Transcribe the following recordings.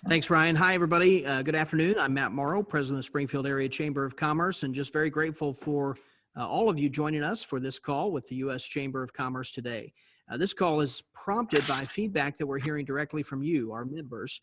Thanks, Ryan. Hi, everybody. Good afternoon. I'm Matt Morrow, President of the Springfield Area Chamber of Commerce, and just very grateful for all of you joining us for this call with the U.S. Chamber of Commerce today. This call is prompted by feedback that we're hearing directly from you, our members.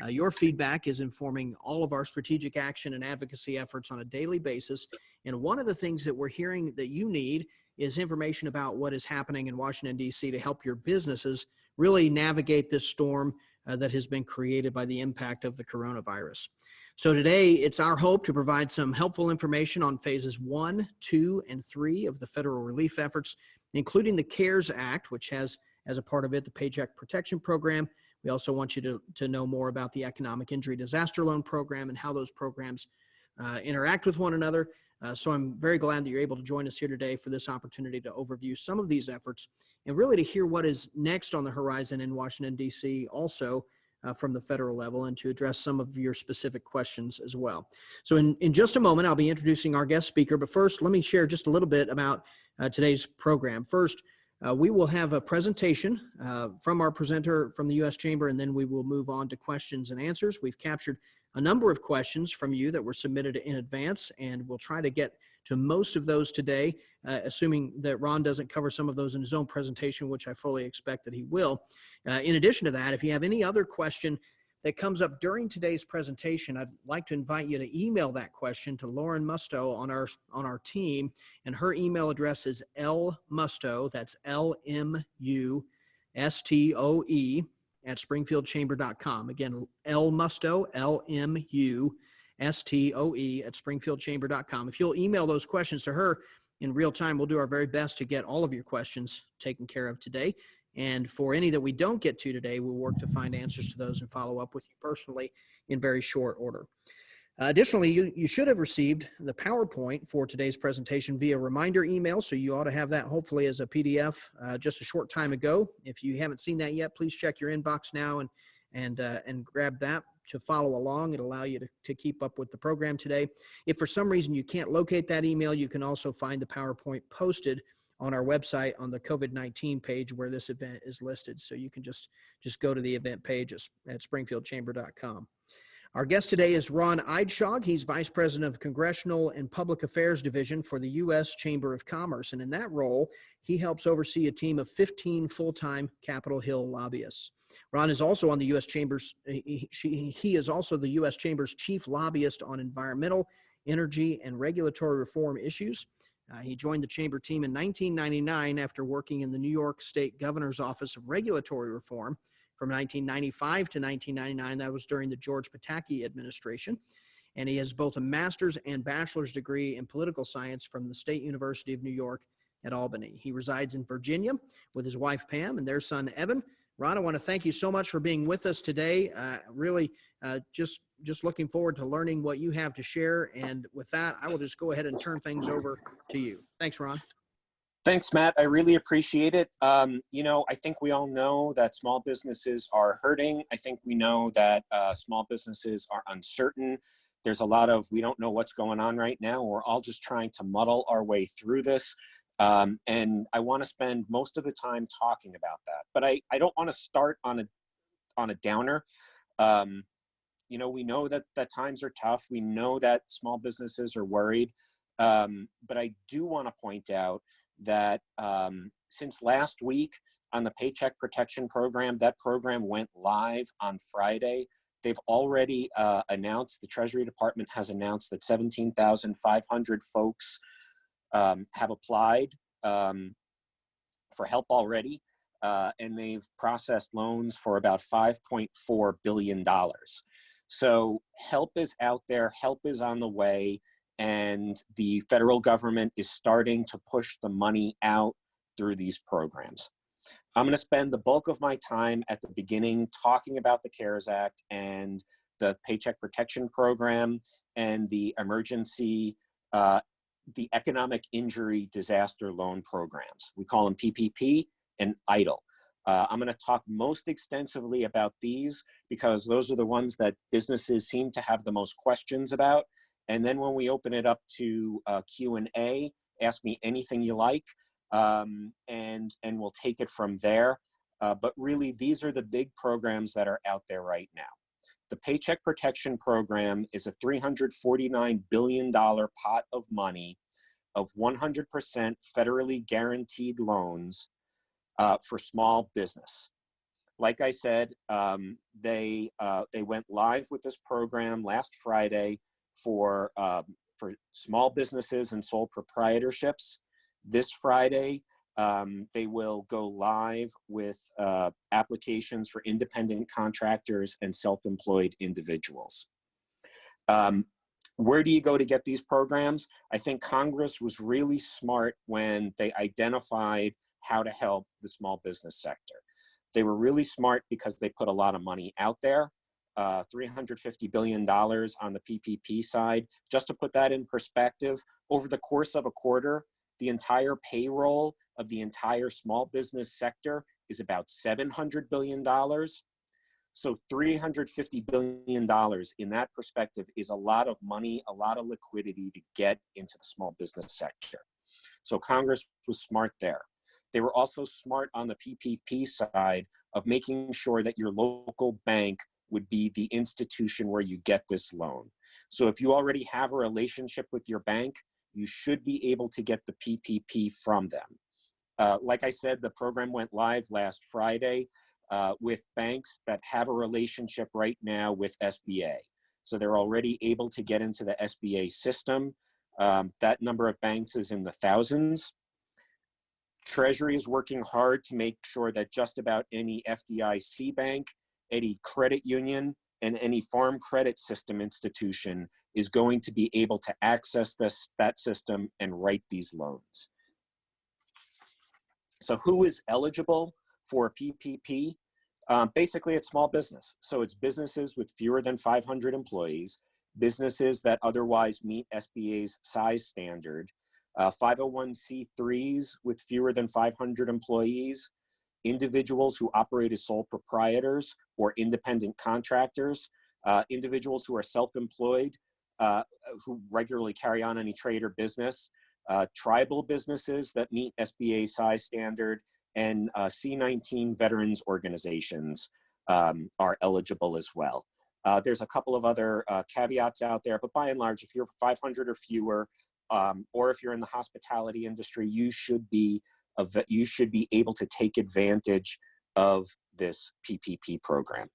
Your feedback is informing all of our strategic action and advocacy efforts on a daily basis. And one of the things that we're hearing that you need is information about what is happening in Washington, D.C. to help your businesses really navigate this storm that has been created by the impact of the coronavirus. So today, it's our hope to provide some helpful information on phases 1, 2, and 3 of the federal relief efforts, including the CARES Act, which has as a part of it the Paycheck Protection Program. We also want you to know more about the Economic Injury Disaster Loan Program and how those programs interact with one another. So I'm very glad that you're able to join us here today for this opportunity to overview some of these efforts and really to hear what is next on the horizon in Washington, D.C., also from the federal level, and to address some of your specific questions as well. So in just a moment, I'll be introducing our guest speaker, but first, let me share just a little bit about today's program. First, we will have a presentation from our presenter from the U.S. Chamber, and then we will move on to questions and answers. We've captured a number of questions from you that were submitted in advance, and we'll try to get to most of those today, assuming that Ron doesn't cover some of those in his own presentation, which I fully expect that he will. In addition to that, if you have any other question that comes up during today's presentation, I'd like to invite you to email that question to Lauren Musto on our team, and her email address is lmusto, that's L-M-U-S-T-O-E, at springfieldchamber.com. Again, lmusto, L-M-U-S-T-O-E, at springfieldchamber.com. If you'll email those questions to her in real time, we'll do our very best to get all of your questions taken care of today. And for any that we don't get to today, we'll work to find answers to those and follow up with you personally in very short order. Additionally, you should have received the PowerPoint for today's presentation via reminder email, so you ought to have that hopefully as a PDF just a short time ago. If you haven't seen that yet, please check your inbox now and grab that to follow along. It'll allow you to keep up with the program today. If for some reason you can't locate that email, you can also find the PowerPoint posted on our website on the COVID-19 page where this event is listed. So you can just go to the event page at springfieldchamber.com. Our guest today is Ron Eidshaug. He's Vice President of Congressional and Public Affairs Division for the U.S. Chamber of Commerce. And in that role, he helps oversee a team of 15 full-time Capitol Hill lobbyists. Ron is also on the U.S. Chamber's, he is also the U.S. Chamber's chief lobbyist on environmental, energy, and regulatory reform issues. He joined the Chamber team in 1999 after working in the New York State Governor's Office of Regulatory Reform from 1995 to 1999. That was during the George Pataki administration. And he has both a master's and bachelor's degree in political science from the State University of New York at Albany. He resides in Virginia with his wife, Pam, and their son, Evan. Ron, I want to thank you so much for being with us today. Really just looking forward to learning what you have to share. And with that, I will just go ahead and turn things over to you. Thanks, Ron. Thanks, Matt. I really appreciate it. You know, I think we all know that small businesses are hurting. I think we know that small businesses are uncertain. There's a lot of, we don't know what's going on right now. We're all just trying to muddle our way through this. And I want to spend most of the time talking about that. But I don't want to start on a downer. You know, we know that times are tough. We know that small businesses are worried. But I do want to point out that since last week on the Paycheck Protection Program, that program went live on Friday. They've already announced, the Treasury Department has announced that 17,500 folks have applied for help already, and they've processed loans for about $5.4 billion. So help is out there, help is on the way, and the federal government is starting to push the money out through these programs. I'm going to spend the bulk of my time at the beginning talking about the CARES Act and the Paycheck Protection Program and the emergency, the Economic Injury Disaster Loan Programs. We call them PPP and EIDL. I'm going to talk most extensively about these because those are the ones that businesses seem to have the most questions about. And then when we open it up to Q&A, ask me anything you like, and we'll take it from there. But really, these are the big programs that are out there right now. The Paycheck Protection Program is a $349 billion pot of money of 100% federally guaranteed loans for small business. Like I said, they went live with this program last Friday for small businesses and sole proprietorships. This Friday, they will go live with applications for independent contractors and self-employed individuals. Where do you go to get these programs? I think Congress was really smart when they identified how to help the small business sector. They were really smart because they put a lot of money out there, $350 billion on the PPP side. Just to put that in perspective, over the course of a quarter, the entire payroll of the entire small business sector is about $700 billion. So $350 billion in that perspective is a lot of money, a lot of liquidity to get into the small business sector. So Congress was smart there. They were also smart on the PPP side of making sure that your local bank would be the institution where you get this loan. So if you already have a relationship with your bank, you should be able to get the PPP from them. Like I said, the program went live last Friday with banks that have a relationship right now with SBA. So they're already able to get into the SBA system. That number of banks is in the thousands. Treasury is working hard to make sure that just about any FDIC bank, any credit union, and any farm credit system institution is going to be able to access that system and write these loans. So who is eligible for PPP? Basically, it's small business. So it's businesses with fewer than 500 employees, businesses that otherwise meet SBA's size standard, 501c3s with fewer than 500 employees, individuals who operate as sole proprietors or independent contractors, individuals who are self-employed, who regularly carry on any trade or business, tribal businesses that meet SBA size standard, and C-19 veterans organizations are eligible as well. There's a couple of other caveats out there, but by and large, if you're 500 or fewer, or if you're in the hospitality industry, you should be able to take advantage of this PPP program.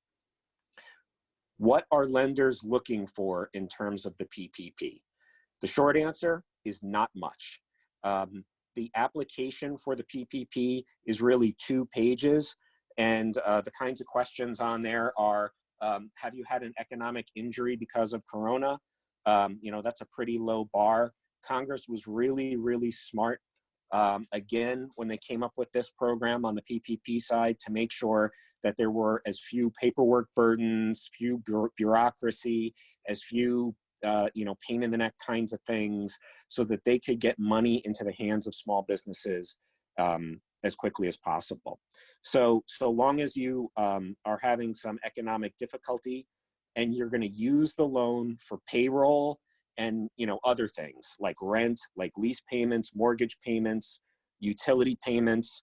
What are lenders looking for in terms of the PPP? The short answer is not much. The application for the PPP is really 2 pages, and the kinds of questions on there are, have you had an economic injury because of Corona? That's a pretty low bar. Congress was really, really smart, again, when they came up with this program on the PPP side to make sure that there were as few paperwork burdens, few bureaucracy, as few pain in the neck kinds of things, so that they could get money into the hands of small businesses as quickly as possible. So long as you are having some economic difficulty and you're going to use the loan for payroll and other things like rent, like lease payments, mortgage payments, utility payments,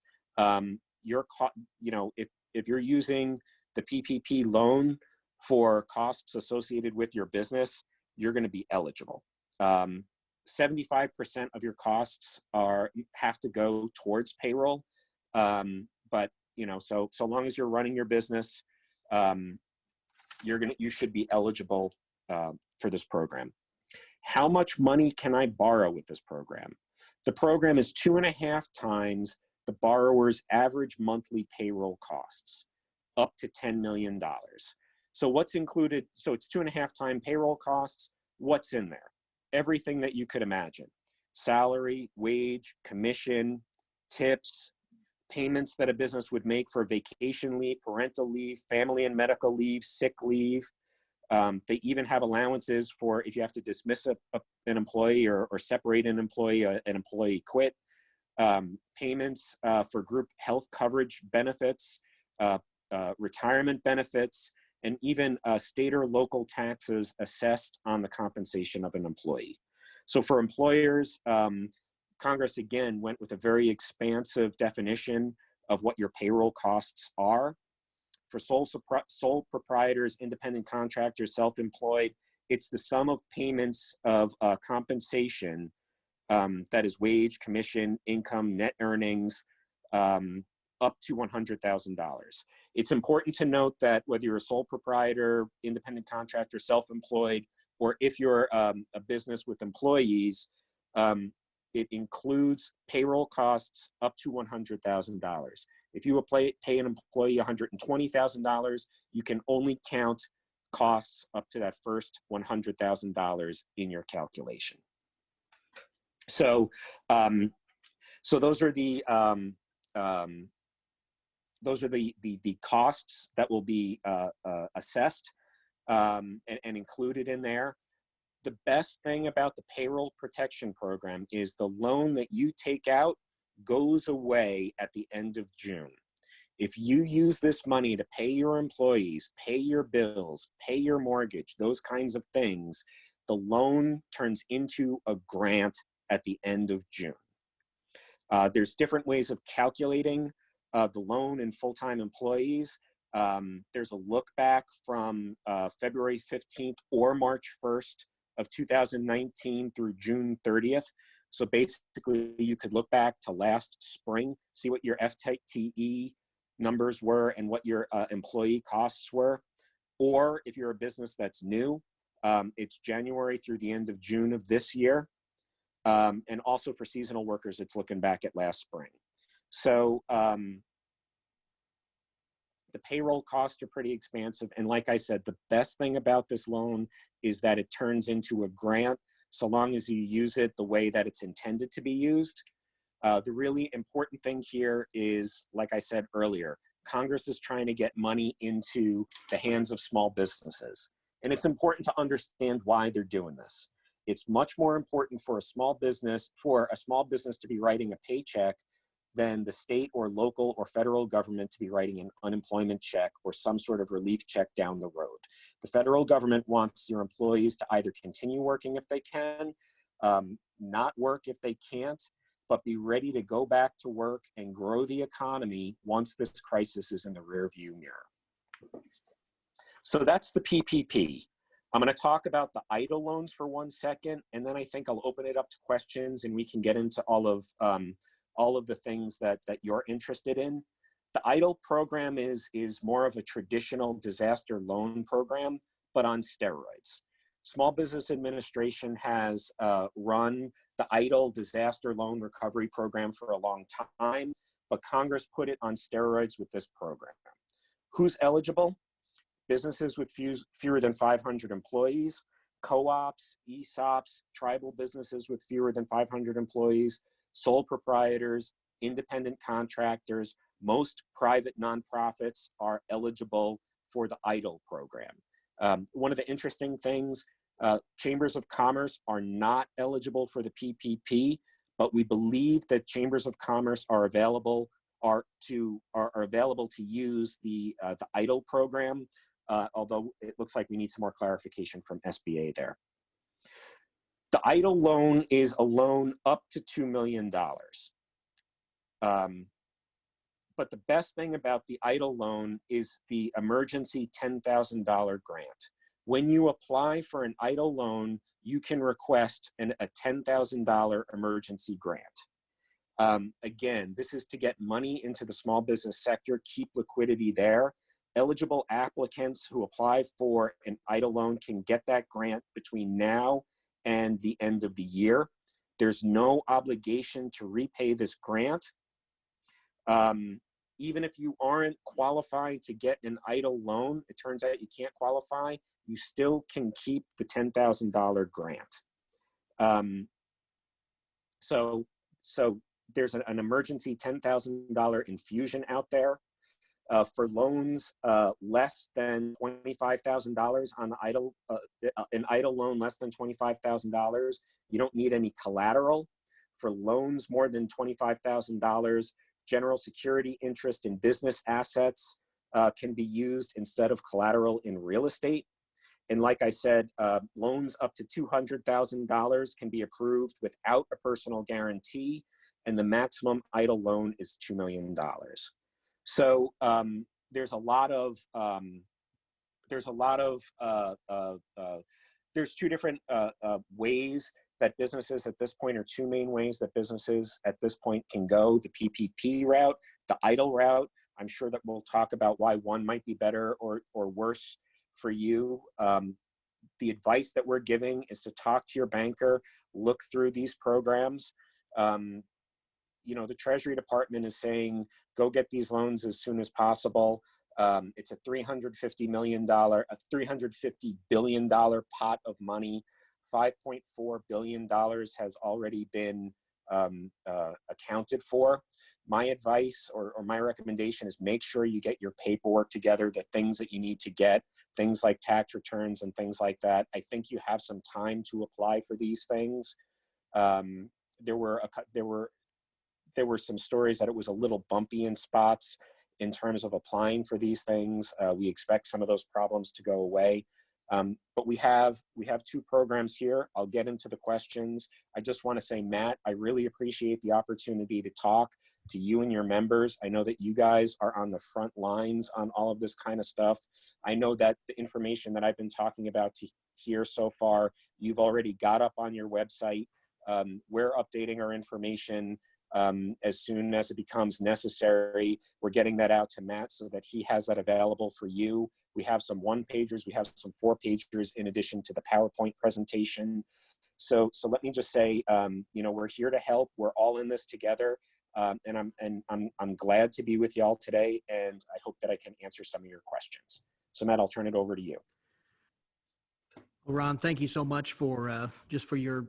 if you're using the PPP loan for costs associated with your business, you're going to be eligible. 75% of your costs have to go towards payroll, but so long as you're running your business, you should be eligible for this program. How much money can I borrow with this program? The program is 2.5 times the borrower's average monthly payroll costs, up to $10 million. So what's included? So it's 2.5 times payroll costs. What's in there? Everything that you could imagine: salary, wage, commission, tips, payments that a business would make for vacation leave, parental leave, family and medical leave, sick leave. They even have allowances for if you have to dismiss an employee or separate an employee quit. Payments for group health coverage benefits, retirement benefits, and even state or local taxes assessed on the compensation of an employee. So for employers, Congress again went with a very expansive definition of what your payroll costs are. For sole proprietors, independent contractors, self-employed, it's the sum of payments of compensation, that is wage, commission, income, net earnings, up to $100,000. It's important to note that whether you're a sole proprietor, independent contractor, self-employed, or if you're a business with employees, it includes payroll costs up to $100,000. If you pay an employee $120,000, you can only count costs up to that first $100,000 in your calculation. So, so those are the costs that will be assessed and included in there. The best thing about the payroll protection program is the loan that you take out goes away at the end of June. If you use this money to pay your employees, pay your bills, pay your mortgage, those kinds of things, the loan turns into a grant at the end of June. There's different ways of calculating the loan in full-time employees. There's a look back from February 15th or March 1st of 2019 through June 30th. So basically you could look back to last spring, see what your FTE numbers were and what your employee costs were. Or if you're a business that's new, it's January through the end of June of this year. And also for seasonal workers, it's looking back at last spring. So the payroll costs are pretty expansive. And like I said, the best thing about this loan is that it turns into a grant so long as you use it the way that it's intended to be used. The really important thing here is, like I said earlier, Congress is trying to get money into the hands of small businesses. And it's important to understand why they're doing this. It's much more important for a small business to be writing a paycheck than the state or local or federal government to be writing an unemployment check or some sort of relief check down the road. The federal government wants your employees to either continue working if they can, not work if they can't, but be ready to go back to work and grow the economy once this crisis is in the rearview mirror. So that's the PPP. I'm going to talk about the EIDL loans for 1 second, and then I think I'll open it up to questions and we can get into all of the things that you're interested in. The EIDL program is more of a traditional disaster loan program, but on steroids. Small Business Administration has run the EIDL disaster loan recovery program for a long time, but Congress put it on steroids with this program. Who's eligible? Businesses with fewer than 500 employees, co-ops, ESOPs, tribal businesses with fewer than 500 employees, sole proprietors, independent contractors. Most private nonprofits are eligible for the EIDL program. One of the interesting things, chambers of commerce are not eligible for the PPP, but we believe that chambers of commerce are available to use the EIDL program, although it looks like we need some more clarification from SBA there. The EIDL loan is a loan up to $2 million. But the best thing about the EIDL loan is the emergency $10,000 grant. When you apply for an EIDL loan, you can request a $10,000 emergency grant. Again, this is to get money into the small business sector, keep liquidity there. Eligible applicants who apply for an EIDL loan can get that grant between now and the end of the year. There's no obligation to repay this grant. Even if you aren't qualified to get an EIDL loan, it turns out you can't qualify, you still can keep the $10,000 grant. So there's an emergency $10,000 infusion out there. For loans less than $25,000 on the EIDL, an EIDL loan less than $25,000, you don't need any collateral. For loans more than $25,000, general security interest in business assets can be used instead of collateral in real estate. And like I said, loans up to $200,000 can be approved without a personal guarantee, and the maximum EIDL loan is $2 million. So there's a lot of there's two different ways that businesses at this point, or two main ways that businesses at this point can go: the PPP route, the EIDL route. I'm sure that we'll talk about why one might be better or worse for you. The advice that we're giving is to talk to your banker, look through these programs. You know, the Treasury Department is saying, go get these loans as soon as possible. It's a $350 billion pot of money. $5.4 billion has already been accounted for. My advice or my recommendation is make sure you get your paperwork together, the things that you need to get, things like tax returns and things like that. I think you have some time to apply for these things. There were some stories that it was a little bumpy in spots in terms of applying for these things. We expect some of those problems to go away. But we have two programs here. I'll get into the questions. I just want to say, Matt, I really appreciate the opportunity to talk to you and your members. I know that you guys are on the front lines on all of this kind of stuff. I know that the information that I've been talking about here so far, you've already got up on your website. We're updating our information as soon as it becomes necessary. We're getting that out to Matt so that he has that available for you. We have some one-pagers, we have some four-pagers in addition to the PowerPoint presentation. So let me just say, you know, we're here to help. We're all in this together, and I'm glad to be with y'all today, and I hope that I can answer some of your questions. So Matt, I'll turn it over to you. Well, Ron, thank you so much for just for your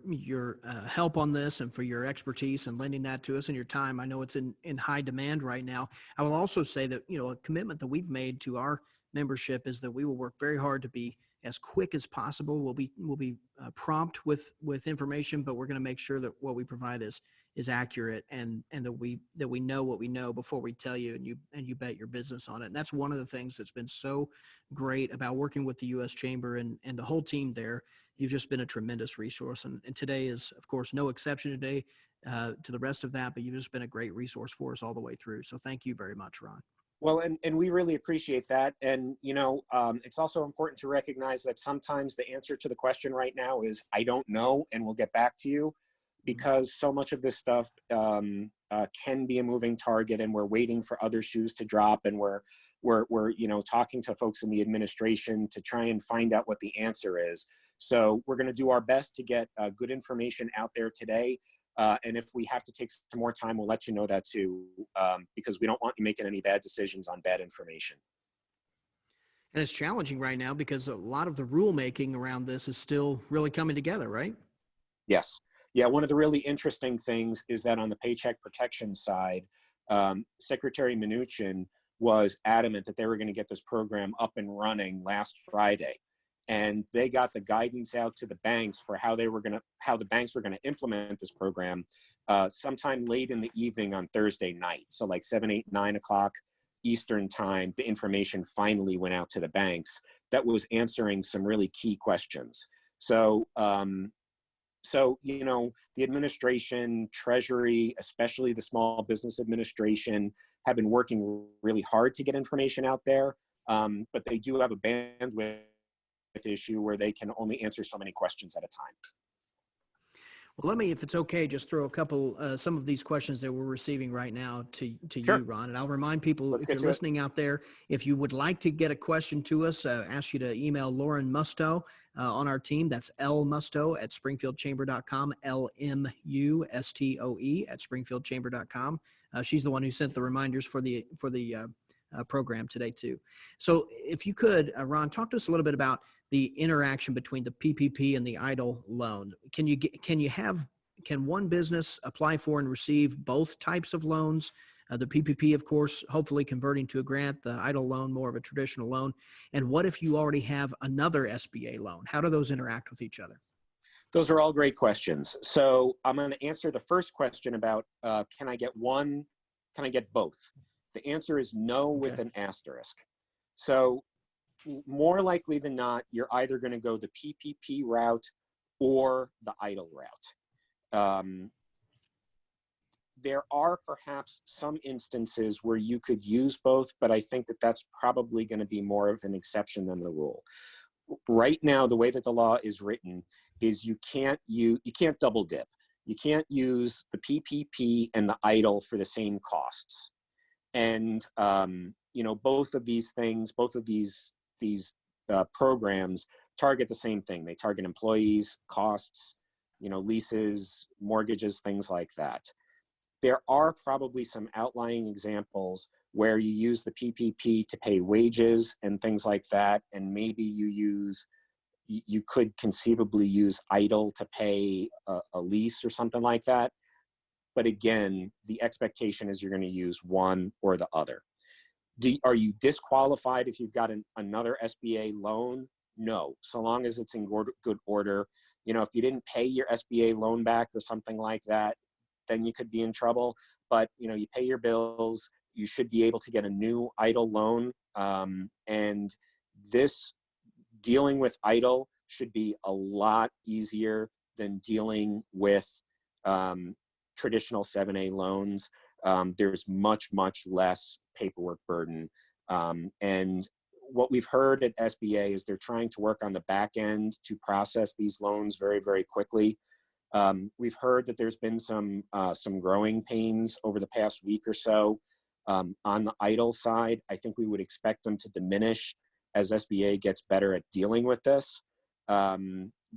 help on this and for your expertise and lending that to us and your time. I know it's in high demand right now. I will also say that, you know, a commitment that we've made to our membership is that we will work very hard to be as quick as possible. We'll be prompt with information, but we're going to make sure that what we provide is accurate and that we know what we know before we tell you, and you bet your business on it. And that's one of the things that's been so great about working with the U.S. Chamber and the whole team there. You've just been a tremendous resource, and today is, of course, no exception today to the rest of that, but you've just been a great resource for us all the way through. So thank you very much, Ron. Well, and we really appreciate that. And, you know, it's also important to recognize that sometimes the answer to the question right now is, I don't know, and we'll get back to you, because so much of this stuff can be a moving target, and we're waiting for other shoes to drop, and we're you know, talking to folks in the administration to try and find out what the answer is. So we're going to do our best to get good information out there today. And if we have to take some more time, we'll let you know that too, because we don't want you making any bad decisions on bad information. And it's challenging right now because a lot of the rulemaking around this is still really coming together, right? Yes. Yeah, one of the really interesting things is that on the Paycheck Protection side, Secretary Mnuchin was adamant that they were going to get this program up and running last Friday. And they got the guidance out to the banks for how the banks were going to implement this program sometime late in the evening on Thursday night. So like 7, 8, 9 o'clock Eastern time, the information finally went out to the banks that was answering some really key questions. So, you know, the administration, Treasury, especially the Small Business Administration, have been working really hard to get information out there, but they do have a bandwidth issue where they can only answer so many questions at a time. Well, let me, if it's okay, just throw a couple, some of these questions that we're receiving right now to Sure. you, Ron. And I'll remind people, if you're listening out there, if you would like to get a question to us, ask you to email Lauren Musto on our team. That's lmusto at springfieldchamber.com, LMUSTOE at springfieldchamber.com. She's the one who sent the reminders for the program today too. So if you could, Ron, talk to us a little bit about the interaction between the PPP and the EIDL loan. Can one business apply for and receive both types of loans? The PPP, of course, hopefully converting to a grant, the EIDL loan, more of a traditional loan. And what if you already have another SBA loan? How do those interact with each other? Those are all great questions. So I'm going to answer the first question about, can I get one? Can I get both? The answer is no, with an asterisk. So more likely than not, you're either going to go the PPP route or the EIDL route. there are perhaps some instances where you could use both, but I think that that's probably going to be more of an exception than the rule. Right now, the way that the law is written is you can't double dip. You can't use the PPP and the EIDL for the same costs. And both of these things, both of these programs target the same thing. They target employees, costs, leases, mortgages, things like that. There are probably some outlying examples where you use the PPP to pay wages and things like that, and maybe you could conceivably use EIDL to pay a lease or something like that. But again, the expectation is you're going to use one or the other. Are you disqualified if you've got another SBA loan? No, so long as it's in good order. If you didn't pay your SBA loan back or something like that, then you could be in trouble. But you pay your bills, you should be able to get a new EIDL loan. And this dealing with EIDL should be a lot easier than dealing with traditional 7A loans. There's much, much less paperwork burden. And what we've heard at SBA is they're trying to work on the back end to process these loans very, very quickly. We've heard that there's been some growing pains over the past week or so on the EIDL side. I think we would expect them to diminish as SBA gets better at dealing with this. But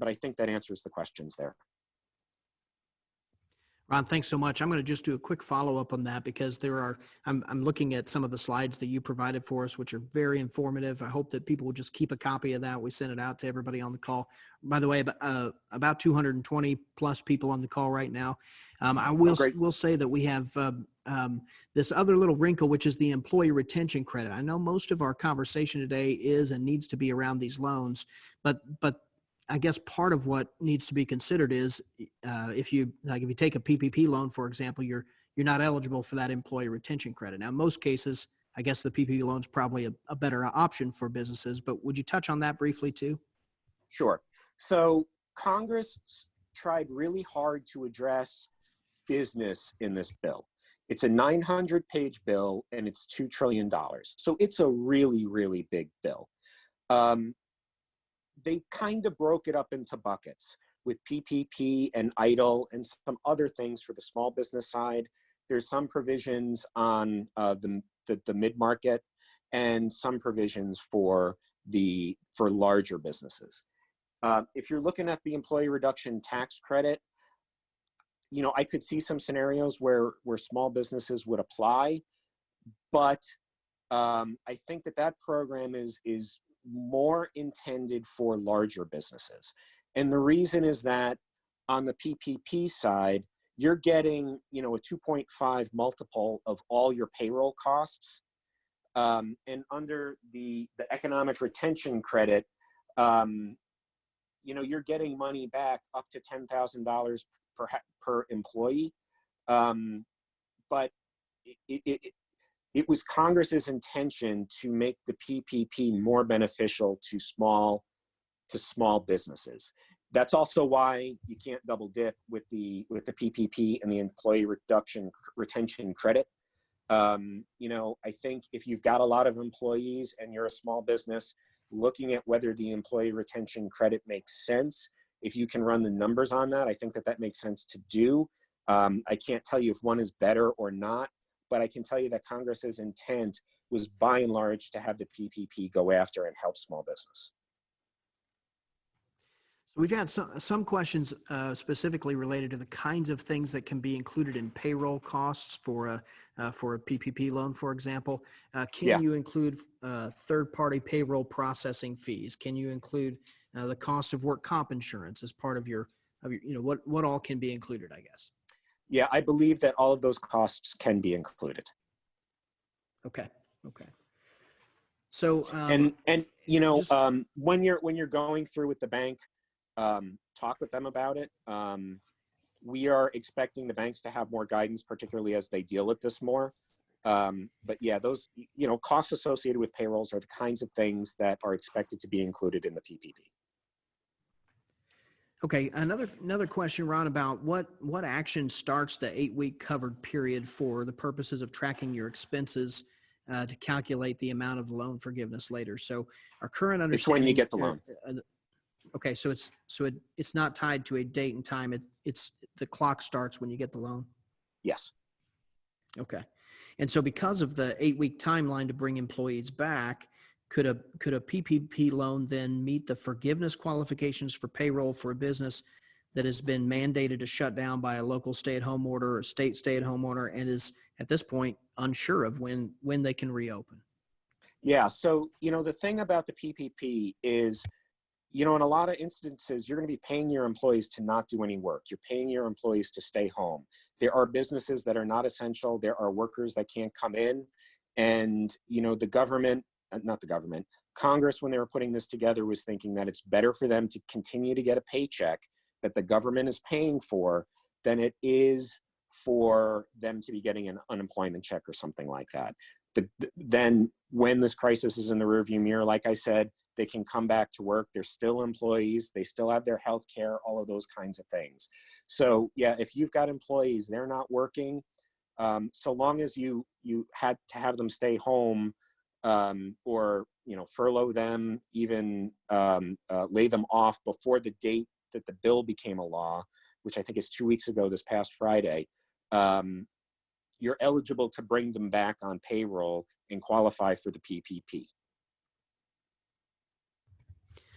I think that answers the questions there. Ron, thanks so much. I'm going to just do a quick follow-up on that because I'm looking at some of the slides that you provided for us, which are very informative. I hope that people will just keep a copy of that. We sent it out to everybody on the call. By the way, about 220 plus people on the call right now. I will say that we have this other little wrinkle, which is the employee retention credit. I know most of our conversation today is and needs to be around these loans, but I guess part of what needs to be considered is if you take a PPP loan, for example, you're not eligible for that employee retention credit. Now, in most cases, I guess the PPP loan is probably a better option for businesses, but would you touch on that briefly too? Sure. So Congress tried really hard to address business in this bill. It's a 900-page bill and it's $2 trillion. So it's a really, really big bill. They kind of broke it up into buckets with PPP and EIDL and some other things for the small business side. There's some provisions on the mid-market and some provisions for larger businesses. If you're looking at the employee reduction tax credit, I could see some scenarios where small businesses would apply, but I think that program is more intended for larger businesses. And the reason is that on the PPP side, you're getting, a 2.5 multiple of all your payroll costs. And under the economic retention credit, you're getting money back up to $10,000 per employee. But it was Congress's intention to make the PPP more beneficial to small businesses. That's also why you can't double dip with the PPP and the employee retention credit. I think if you've got a lot of employees and you're a small business, looking at whether the employee retention credit makes sense, if you can run the numbers on that, I think that makes sense to do. I can't tell you if one is better or not, but I can tell you that Congress's intent was by and large to have the PPP go after and help small business. So we've had some questions specifically related to the kinds of things that can be included in payroll costs for a PPP loan, for example. Can you include third-party payroll processing fees? Can you include the cost of work comp insurance as part of your what all can be included, I guess? Yeah, I believe that all of those costs can be included. Okay. So when you're going through with the bank, talk with them about it. We are expecting the banks to have more guidance, particularly as they deal with this more. But yeah, those costs associated with payrolls are the kinds of things that are expected to be included in the PPP. Okay, another question, Ron, about what action starts the 8-week covered period for the purposes of tracking your expenses to calculate the amount of loan forgiveness later. So our current It's when you understanding, get the loan. okay, so it's not tied to a date and time. It's the clock starts when you get the loan. Yes. Okay, and so because of the 8-week timeline to bring employees back, could a PPP loan then meet the forgiveness qualifications for payroll for a business that has been mandated to shut down by a local stay-at-home order or state stay-at-home order and is at this point unsure of when they can reopen? Yeah. So, the thing about the PPP is, in a lot of instances, you're going to be paying your employees to not do any work. You're paying your employees to stay home. There are businesses that are not essential. There are workers that can't come in. And, Congress, when they were putting this together, was thinking that it's better for them to continue to get a paycheck that the government is paying for than it is for them to be getting an unemployment check or something like that. Then when this crisis is in the rearview mirror, like I said, they can come back to work. They're still employees. They still have their health care, all of those kinds of things. So yeah, if you've got employees, they're not working, so long as you had to have them stay home, or furlough them, even lay them off before the date that the bill became a law, which I think is 2 weeks ago this past Friday, you're eligible to bring them back on payroll and qualify for the PPP.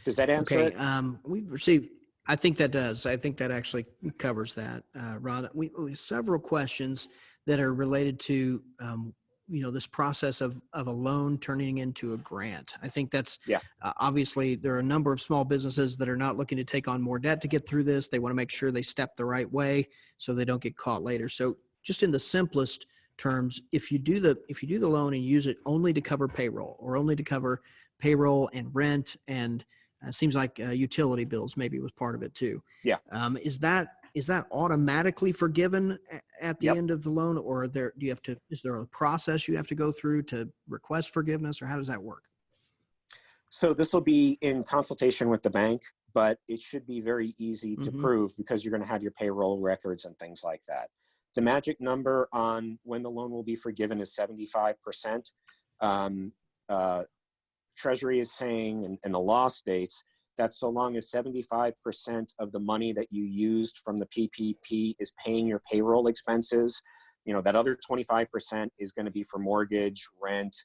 Does that answer it? We've received, I think that does. I think that actually covers that, Ron. We have several questions that are related to, this process of a loan turning into a grant. I think that's obviously there are a number of small businesses that are not looking to take on more debt to get through this. They want to make sure they step the right way so they don't get caught later. So just in the simplest terms, if you do the loan and use it only to cover payroll or only to cover payroll and rent, and it seems like utility bills maybe was part of it too. Yeah. Is that automatically forgiven at the Yep. end of the loan, or is there a process you have to go through to request forgiveness, or how does that work? So this will be in consultation with the bank, but it should be very easy to prove because you're going to have your payroll records and things like that. The magic number on when the loan will be forgiven is 75%. Treasury is saying, and the law states, that so long as 75% of the money that you used from the PPP is paying your payroll expenses, that other 25% is going to be for mortgage, rent,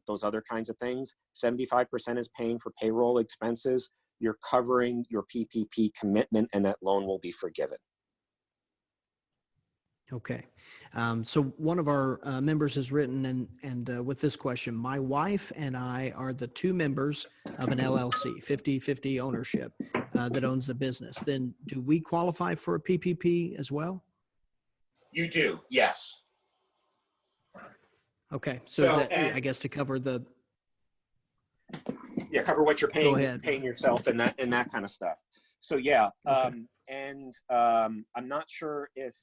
those other kinds of things. 75% is paying for payroll expenses. You're covering your PPP commitment, and that loan will be forgiven. Okay. So one of our members has written, and with this question, my wife and I are the two members of an LLC, 50-50 ownership, that owns the business. Then do we qualify for a PPP as well? You do, yes. Okay. So is that, I guess, to cover the... Yeah, cover what you're Go ahead. paying yourself and that kind of stuff. So yeah, Okay. I'm not sure if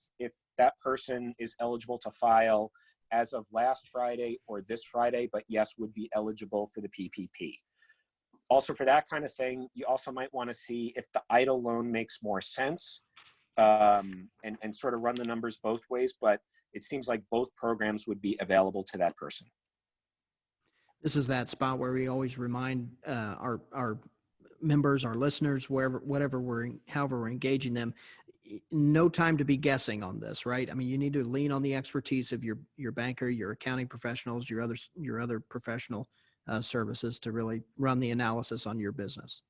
that person is eligible to file as of last Friday or this Friday, but yes, would be eligible for the PPP. Also, for that kind of thing, you also might want to see if the EIDL loan makes more sense, and sort of run the numbers both ways, but it seems like both programs would be available to that person. This is that spot where we always remind our members, our listeners, however we're engaging them, no time to be guessing on this, right? I mean, you need to lean on the expertise of your banker, your accounting professionals, your other professional services to really run the analysis on your business.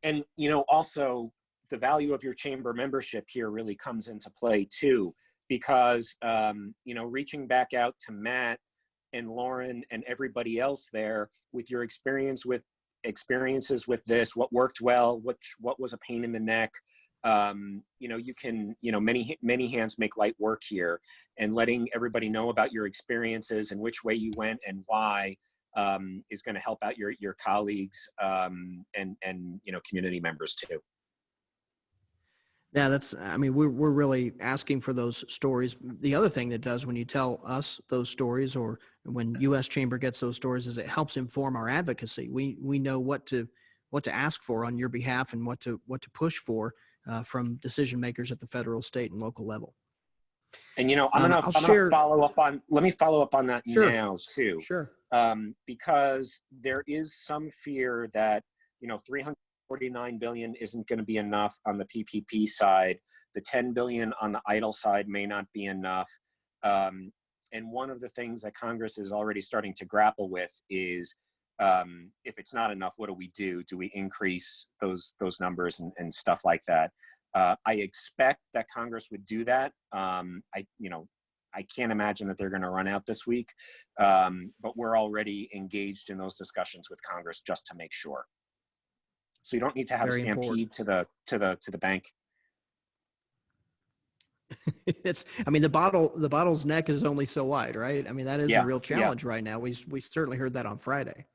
And, also the value of your chamber membership here really comes into play too, because, reaching back out to Matt and Lauren and everybody else there with your experiences with this, what worked well, what was a pain in the neck. You can, many hands make light work here, and letting everybody know about your experiences and which way you went and why is going to help out your colleagues and community members too. Yeah, we're really asking for those stories. The other thing that does when you tell us those stories, or when U.S. Chamber gets those stories, is it helps inform our advocacy. We know what to what to ask for on your behalf and what to push for from decision makers at the federal, state, and local level. And I'm I'll gonna share. follow up on. Let me follow up on that Sure. now too, Sure. because there is some fear that 349 billion isn't going to be enough on the PPP side. The 10 billion on the EIDL side may not be enough. And one of the things that Congress is already starting to grapple with is, if it's not enough, what do we do? Do we increase those numbers and stuff like that? I expect that Congress would do that. I can't imagine that they're going to run out this week, but we're already engaged in those discussions with Congress just to make sure. So you don't need to have Very a stampede to the bank. The bottle's neck is only so wide, right? That is a real challenge right now. We certainly heard that on Friday.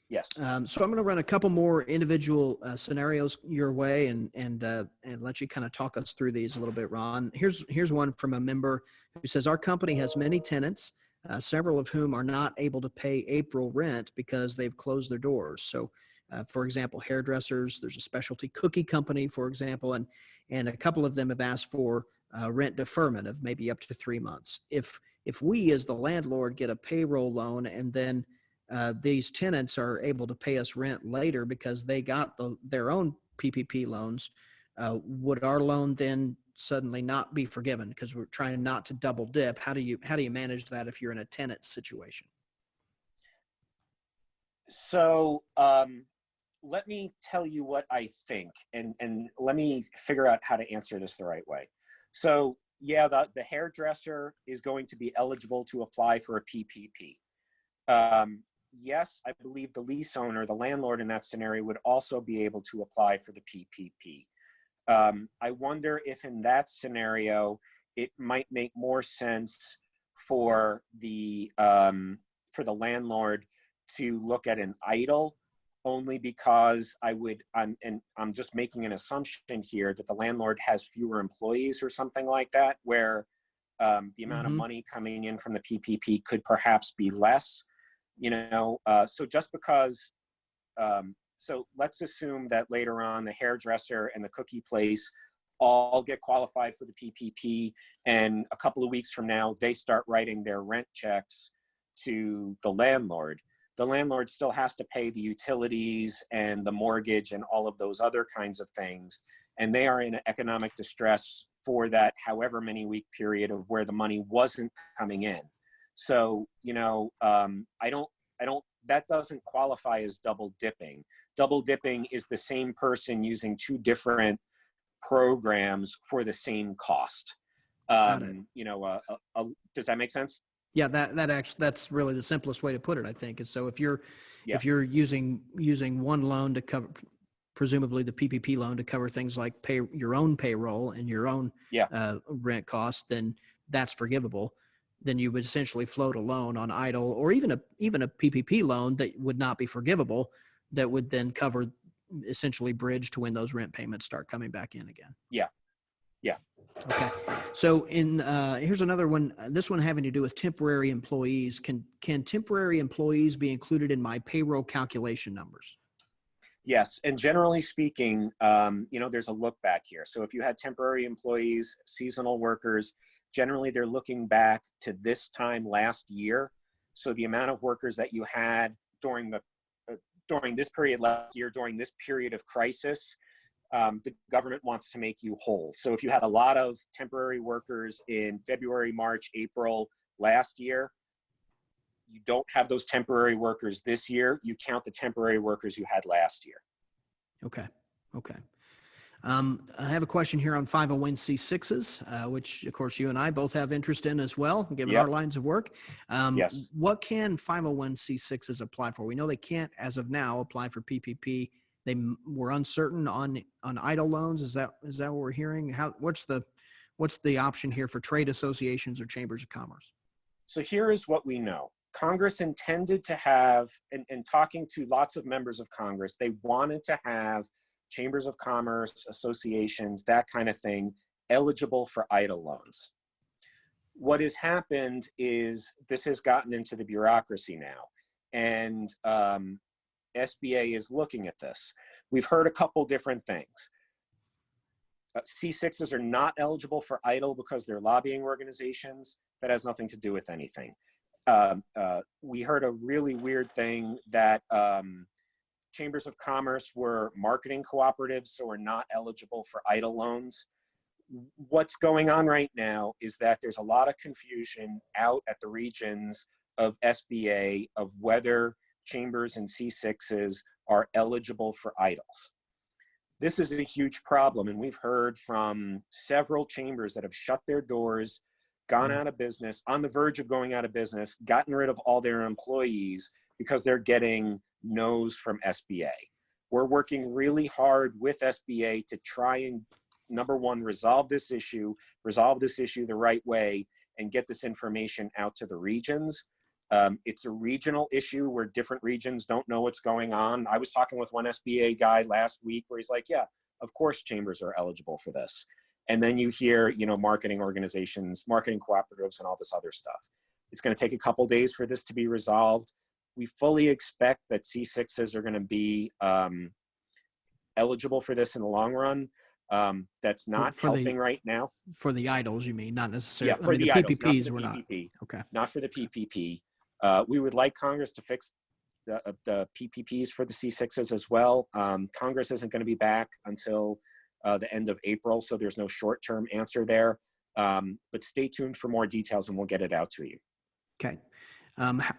Yes. So I'm going to run a couple more individual scenarios your way and let you kind of talk us through these a little bit, Ron. Here's one from a member who says, our company has many tenants, several of whom are not able to pay April rent because they've closed their doors. So, for example, hairdressers, there's a specialty cookie company, for example, and a couple of them have asked for rent deferment of maybe up to 3 months. If we as the landlord get a payroll loan and then these tenants are able to pay us rent later because they got their own PPP loans, would our loan then suddenly not be forgiven because we're trying not to double dip? How do you manage that if you're in a tenant situation? So let me tell you what I think, and let me figure out how to answer this the right way. So yeah, the hairdresser is going to be eligible to apply for a PPP. Yes, I believe the lease owner, the landlord in that scenario, would also be able to apply for the PPP. I wonder if in that scenario, it might make more sense for the landlord to look at an EIDL, only because I'm just making an assumption here that the landlord has fewer employees or something like that, where the amount of money coming in from the PPP could perhaps be less. So just because, so let's assume that later on the hairdresser and the cookie place all get qualified for the PPP, and a couple of weeks from now, they start writing their rent checks to the landlord. The landlord still has to pay the utilities and the mortgage and all of those other kinds of things. And they are in economic distress for that however many week period of where the money wasn't coming in. So, that doesn't qualify as double dipping. Double dipping is the same person using two different programs for the same cost. Got it. Does that make sense? Yeah, that's really the simplest way to put it, I think. Is so if you're using one loan to cover, presumably the PPP loan to cover things like your own payroll and your own rent costs, then that's forgivable. Then you would essentially float a loan on EIDL, or even a PPP loan that would not be forgivable, that would then cover, essentially bridge to when those rent payments start coming back in again. Yeah. Okay. So here's another one. This one having to do with temporary employees. Can temporary employees be included in my payroll calculation numbers? Yes, and generally speaking, there's a look back here. So if you had temporary employees, seasonal workers, generally they're looking back to this time last year. So the amount of workers that you had during this period last year, during this period of crisis, the government wants to make you whole. So if you had a lot of temporary workers in February, March, April last year, you don't have those temporary workers this year. You count the temporary workers you had last year. Okay. I have a question here on 501c6s, which of course you and I both have interest in as well, given our lines of work. Yes. What can 501c6s apply for? We know they can't, as of now, apply for PPP. They were uncertain on EIDL loans. Is that what we're hearing? What's the option here for trade associations or chambers of commerce? So here is what we know. Congress intended to have, and talking to lots of members of Congress, they wanted to have chambers of commerce, associations, that kind of thing, eligible for EIDL loans. What has happened is this has gotten into the bureaucracy now. And SBA is looking at this. We've heard a couple different things. C6s are not eligible for EIDL because they're lobbying organizations. That has nothing to do with anything. We heard a really weird thing that chambers of commerce were marketing cooperatives, so are not eligible for EIDL loans. What's going on right now is that there's a lot of confusion out at the regions of SBA of whether chambers and C6s are eligible for EIDLs. This is a huge problem, and we've heard from several chambers that have shut their doors, gone out of business, on the verge of going out of business, gotten rid of all their employees because they're getting no's from SBA. We're working really hard with SBA to try and, number one, resolve this issue the right way, and get this information out to the regions. It's a regional issue where different regions don't know what's going on. I was talking with one SBA guy last week where he's like, yeah, of course chambers are eligible for this. And then you hear, you know, marketing organizations, marketing cooperatives, and all this other stuff. It's going to take a couple days for this to be resolved. We fully expect that C6s are going to be eligible for this in the long run. That's not helping right now. For the EIDLs, you mean, not necessarily? Yeah, for the EIDLs, PPPs, not for the PPP. PPP. Okay. Not for the PPP. We would like Congress to fix the PPPs for the C6s as well. Congress isn't going to be back until the end of April, so there's no short-term answer there. But stay tuned for more details, and we'll get it out to you. Okay.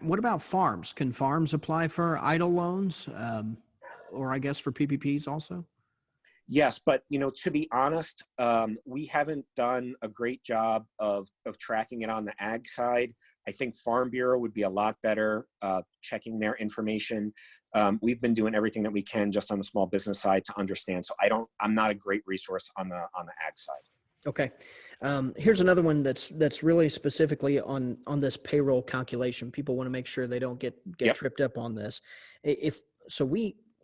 What about farms? Can farms apply for EIDL loans, or I guess for PPPs also? Yes, but you know, to be honest, we haven't done a great job of tracking it on the ag side. I think Farm Bureau would be a lot better checking their information. We've been doing everything that we can just on the small business side to understand. So I'm not a great resource on the ag side. Okay. Here's another one that's really specifically on this payroll calculation. People want to make sure they don't get Yep. tripped up on this.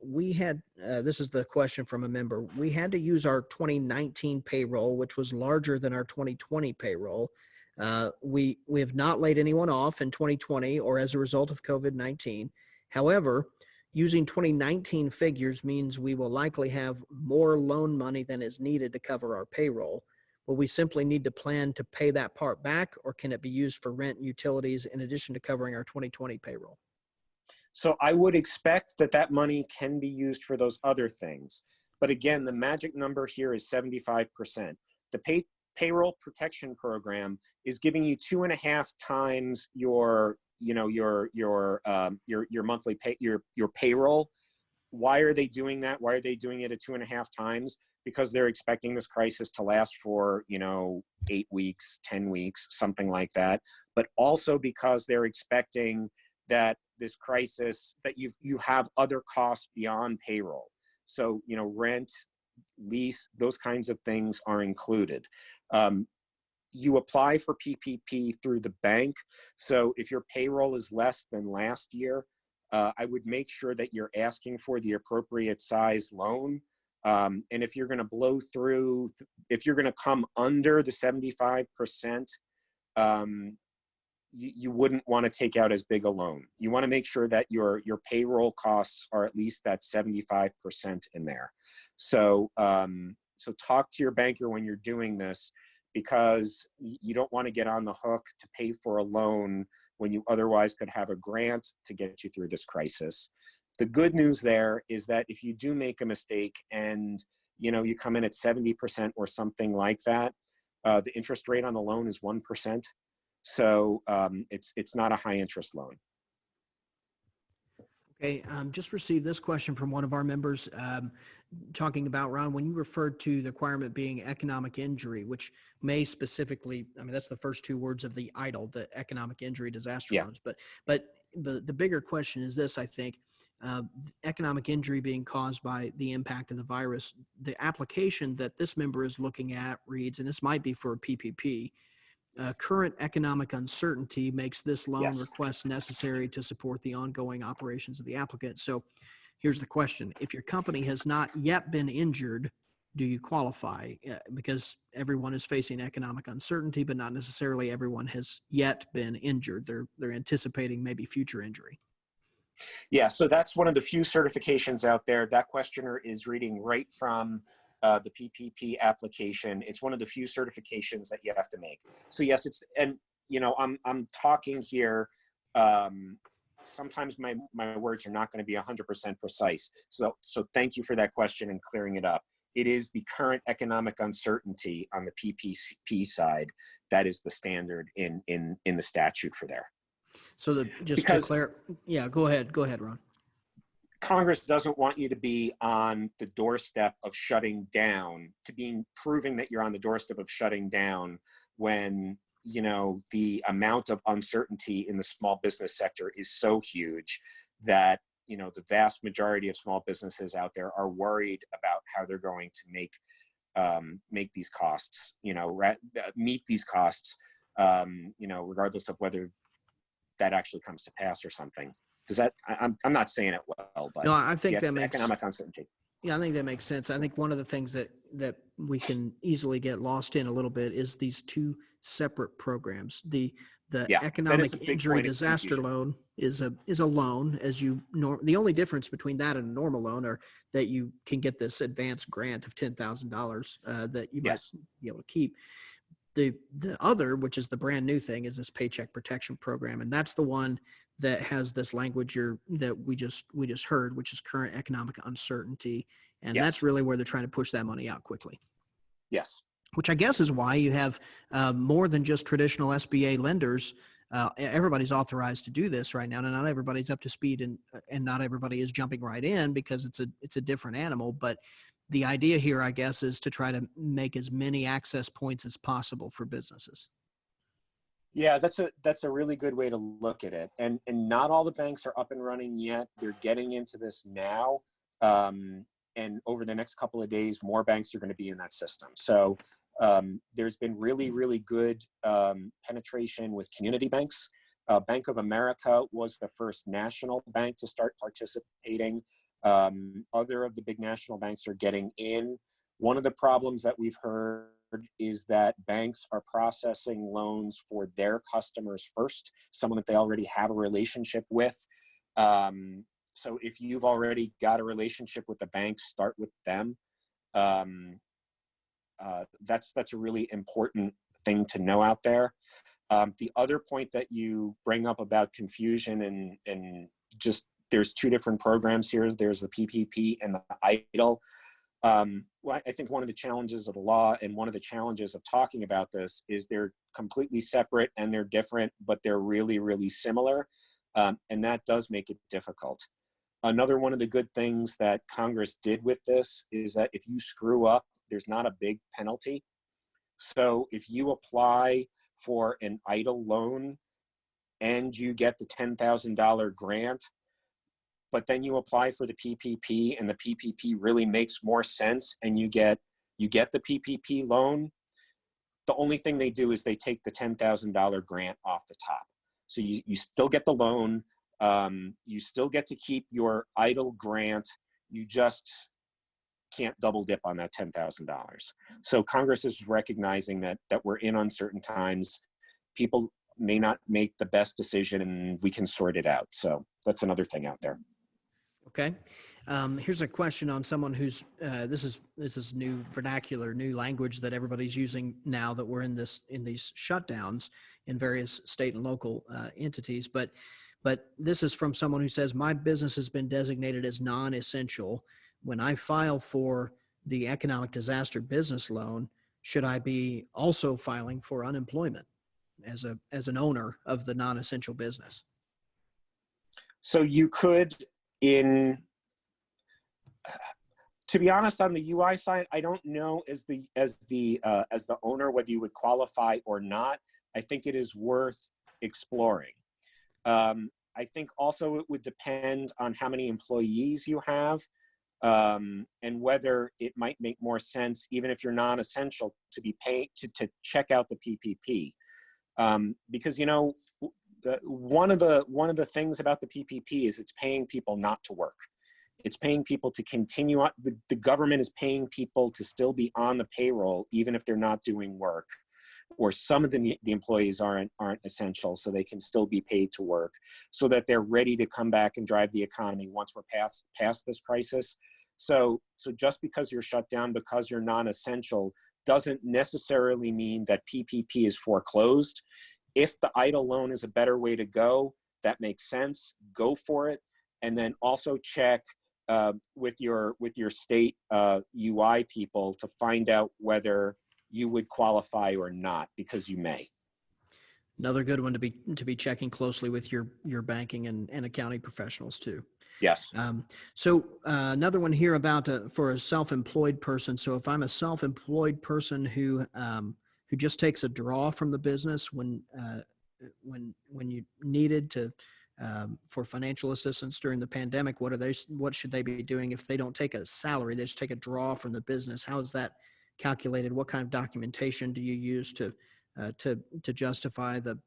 We had, this is the question from a member. We had to use our 2019 payroll, which was larger than our 2020 payroll. We have not laid anyone off in 2020 or as a result of COVID-19. However, using 2019 figures means we will likely have more loan money than is needed to cover our payroll. Will we simply need to plan to pay that part back, or can it be used for rent and utilities in addition to covering our 2020 payroll? So I would expect that money can be used for those other things. But again, the magic number here is 75%. The Payroll Protection Program is giving you 2.5 times your monthly pay, your payroll. Why are they doing that? Why are they doing it at 2.5 times? Because they're expecting this crisis to last for, 8 weeks, 10 weeks, something like that. But also because they're expecting that this crisis, that you have other costs beyond payroll. So, rent, lease, those kinds of things are included. You apply for PPP through the bank. So if your payroll is less than last year, I would make sure that you're asking for the appropriate size loan. And if you're going to blow through, if you're going to come under the 75%, you wouldn't want to take out as big a loan. You want to make sure that your payroll costs are at least that 75% in there. So, so talk to your banker when you're doing this, because you don't want to get on the hook to pay for a loan when you otherwise could have a grant to get you through this crisis. The good news there is that if you do make a mistake and you come in at 70% or something like that, the interest rate on the loan is 1%. So it's not a high interest loan. Okay, just received this question from one of our members talking about, Ron, when you referred to the requirement being economic injury, which may specifically, that's the first two words of the EIDL, the economic injury disaster loans. But the bigger question is this, I think, economic injury being caused by the impact of the virus. The application that this member is looking at reads, and this might be for a PPP, current economic uncertainty makes this loan request necessary to support the ongoing operations of the applicant. So here's the question. If your company has not yet been injured, do you qualify? Because everyone is facing economic uncertainty, but not necessarily everyone has yet been injured. They're anticipating maybe future injury. Yeah, so that's one of the few certifications out there. That questioner is reading right from the PPP application. It's one of the few certifications that you have to make. So yes, and I'm talking here. Sometimes my words are not going to be 100% precise. So thank you for that question and clearing it up. It is the current economic uncertainty on the PPP side that is the standard in the statute for there. So just to clear, yeah, go ahead, Ron. Congress doesn't want you to be on the doorstep of shutting down, proving that you're on the doorstep of shutting down when, the amount of uncertainty in the small business sector is so huge that, the vast majority of small businesses out there are worried about how they're going to make these costs, meet these costs, regardless of whether that actually comes to pass or something. Does that? I'm not saying it well, but no, I think that makes economic uncertainty. Yeah, I think that makes sense. I think one of the things that we can easily get lost in a little bit is these two separate programs. The economic injury disaster loan is a loan, as the only difference between that and a normal loan are that you can get this advanced grant of $10,000 that you might be able to keep. The other, which is the brand new thing, is this Paycheck Protection program, and that's the one that has this language that we just heard, which is current economic uncertainty, and that's really where they're trying to push that money out quickly. Yes. Which I guess is why you have more than just traditional SBA lenders. Everybody's authorized to do this right now, and not everybody's up to speed, and not everybody is jumping right in because it's a different animal, but the idea here, I guess, is to try to make as many access points as possible for businesses. Yeah, that's a really good way to look at it. And not all the banks are up and running yet. They're getting into this now. And over the next couple of days, more banks are going to be in that system. So there's been really, really good penetration with community banks. Bank of America was the first national bank to start participating. Other of the big national banks are getting in. One of the problems that we've heard is that banks are processing loans for their customers first, someone that they already have a relationship with. So if you've already got a relationship with the bank, start with them. That's a really important thing to know out there. The other point that you bring up about confusion and just there's two different programs here. There's the PPP and the EIDL. Well, I think one of the challenges of the law and one of the challenges of talking about this is they're completely separate and they're different, but they're really, really similar. And that does make it difficult. Another one of the good things that Congress did with this is that if you screw up, there's not a big penalty. So if you apply for an EIDL loan and you get the $10,000 grant, but then you apply for the PPP and the PPP really makes more sense and you get the PPP loan, the only thing they do is they take the $10,000 grant off the top. So you still get the loan, you still get to keep your EIDL grant, you just can't double dip on that $10,000. So Congress is recognizing that we're in uncertain times. People may not make the best decision and we can sort it out. So that's another thing out there. Okay. Here's a question on someone who's, this is new vernacular, new language that everybody's using now that we're in these shutdowns in various state and local entities. But this is from someone who says, my business has been designated as non-essential. When I file for the economic disaster business loan, should I be also filing for unemployment as an owner of the non-essential business? So you could, to be honest, on the UI side, I don't know as the owner whether you would qualify or not. I think it is worth exploring. I think also it would depend on how many employees you have, and whether it might make more sense, even if you're non-essential, to be paid to check out the PPP, because one of the things about the PPP is it's paying people not to work. It's paying people to continue on. The government is paying people to still be on the payroll, even if they're not doing work. or some of the employees aren't essential, so they can still be paid to work, so that they're ready to come back and drive the economy once we're past this crisis. So just because you're shut down, because you're non-essential, doesn't necessarily mean that PPP is foreclosed. If the EIDL loan is a better way to go, that makes sense, go for it. And then also check with your state UI people to find out whether you would qualify or not, because you may. Another good one to be checking closely with your banking and accounting professionals too. Yes. So another one here about for a self-employed person. So if I'm a self-employed person who just takes a draw from the business when you needed to for financial assistance during the pandemic, what should they be doing if they don't take a salary? They just take a draw from the business. How is that calculated? What kind of documentation do you use to justify the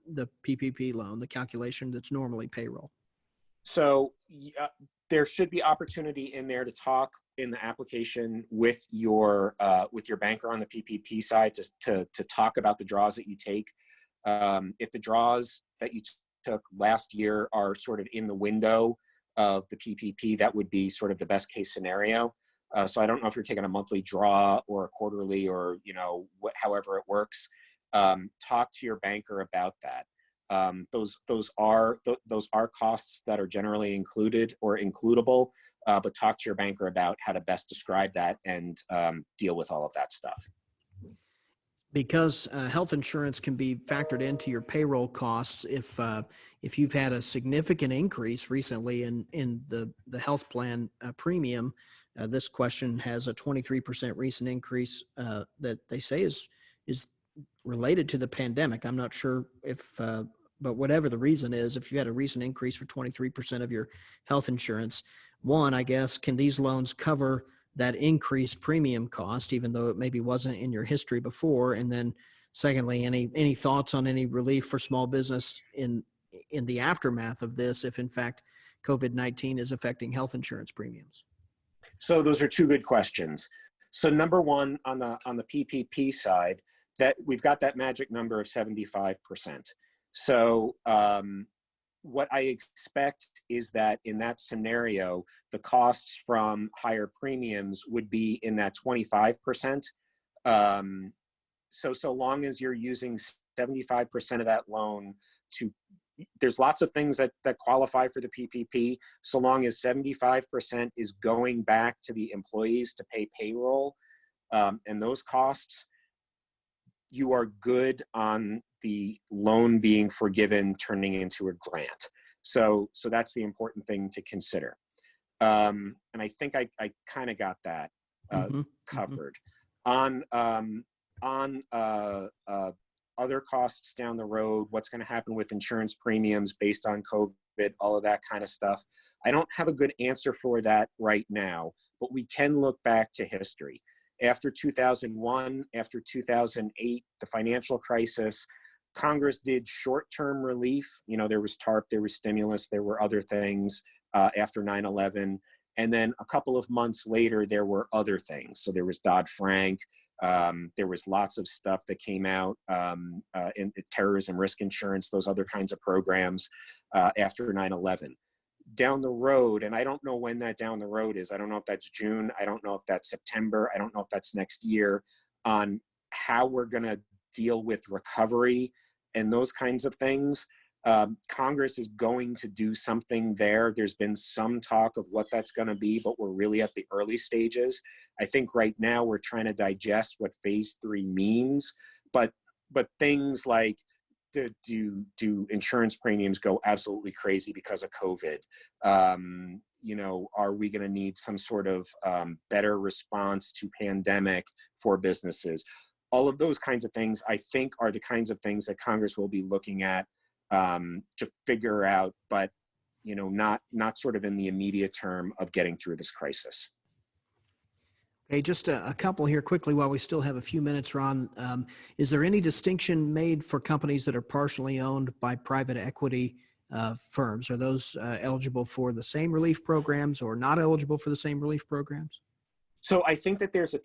PPP loan, the calculation that's normally payroll? So there should be opportunity in there to talk in the application with your banker on the PPP side to talk about the draws that you take. If the draws that you took last year are sort of in the window of the PPP, that would be sort of the best case scenario. So I don't know if you're taking a monthly draw or a quarterly or however it works. Talk to your banker about that. Those are costs that are generally included or includable, but talk to your banker about how to best describe that and deal with all of that stuff. Because health insurance can be factored into your payroll costs if you've had a significant increase recently in the health plan premium. This question has a 23% recent increase that they say is related to the pandemic. I'm not sure if, but whatever the reason is, if you had a recent increase for 23% of your health insurance, one, I guess, can these loans cover that increased premium cost, even though it maybe wasn't in your history before? And then secondly, any thoughts on any relief for small business in the aftermath of this, if in fact COVID-19 is affecting health insurance premiums? So those are two good questions. So number one, on the PPP side, that we've got that magic number of 75%. So what I expect is that in that scenario, the costs from higher premiums would be in that 25%. So long as you're using 75% of that loan there's lots of things that qualify for the PPP, so long as 75% is going back to the employees to pay payroll and those costs, you are good on the loan being forgiven, turning into a grant. So that's the important thing to consider. And I think I kind of got that covered. On other costs down the road, what's going to happen with insurance premiums based on COVID, all of that kind of stuff. I don't have a good answer for that right now, but we can look back to history. After 2001, after 2008, the financial crisis, Congress did short-term relief. There was TARP, there was stimulus, there were other things after 9/11. And then a couple of months later, there were other things. So there was Dodd-Frank. There was lots of stuff that came out in terrorism risk insurance, those other kinds of programs after 9/11. Down the road, and I don't know when that down the road is. I don't know if that's June. I don't know if that's September. I don't know if that's next year, on how we're going to deal with recovery and those kinds of things. Congress is going to do something there. There's been some talk of what that's going to be, but we're really at the early stages. I think right now we're trying to digest what phase 3 means, but things like, do insurance premiums go absolutely crazy because of COVID? Are we going to need some sort of better response to pandemic for businesses? All of those kinds of things, I think, are the kinds of things that Congress will be looking at to figure out, but not sort of in the immediate term of getting through this crisis. Okay, just a couple here quickly while we still have a few minutes, Ron. Is there any distinction made for companies that are partially owned by private equity firms? Are those eligible for the same relief programs or not eligible for the same relief programs? So I think that there's